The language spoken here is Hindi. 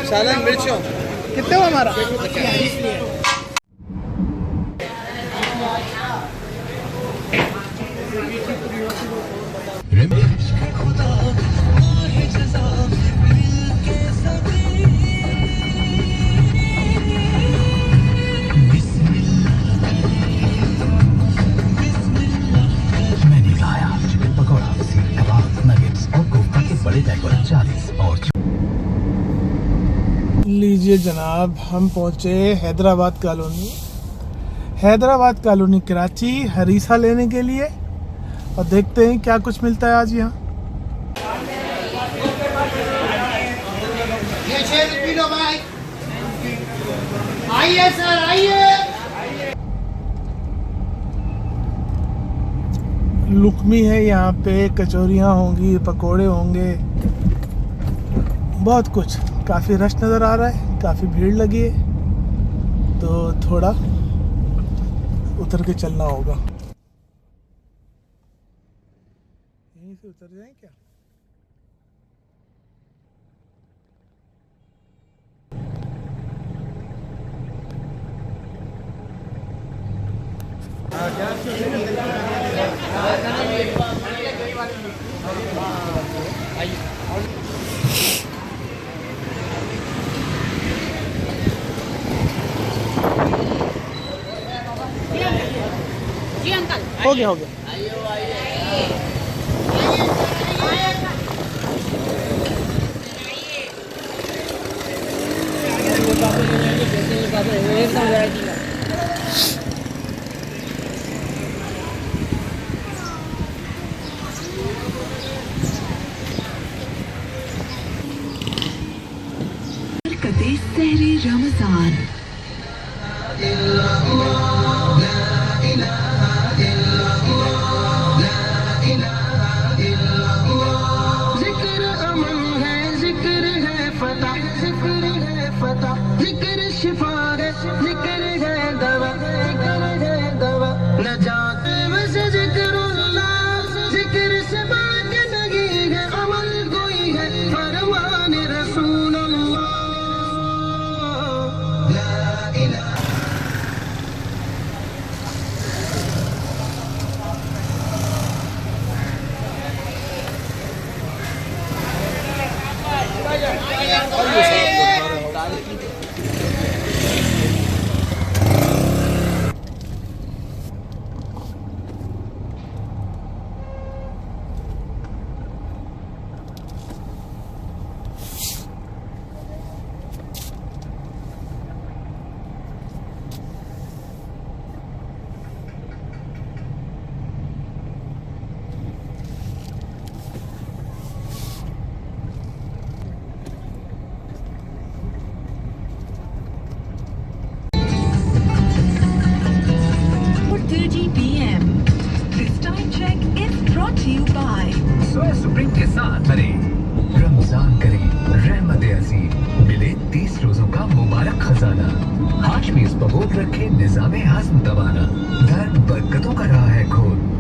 सालन मिर्चों कितने हो हमारा? मैंने लाया चिकन पकौड़ा, सीख कबाब, नगेट्स और कोफ्ता के बड़े पैकेट 40 और लीजिए जनाब, हम पहुंचे हैदराबाद कॉलोनी। हैदराबाद कॉलोनी कराची हरीसा लेने के लिए, और देखते हैं क्या कुछ मिलता है आज यहाँ। आइए सर, आइए। लुकमी है यहाँ पे, कचौरियाँ होंगी, पकोड़े होंगे, बहुत कुछ। काफ़ी रश नज़र आ रहा है, काफ़ी भीड़ लगी है, तो थोड़ा उतर के चलना होगा। यहीं से उतर जाएं क्या? जी अंकल, हो गया, हो गया। सहरी रमजान जिक्र अमन है, जिक्र है फतह, जिक्र है फतह, जिक्र शिफा है, जिक्र है दवा, जिक्र है दवा, नजात बस जिक्रुल्लाह, जिक्र से बात लगी है, अमल कोई है, फरमान रसूल अल्लाह। सुप्रीम के साथ रमजान करीब, रहमत अजीम, मिले 30 रोजों का मुबारक खजाना, हाशमी पबोक रखे निजामे हज़्म दबाना, दर्द बरकतों का रहा है खोल।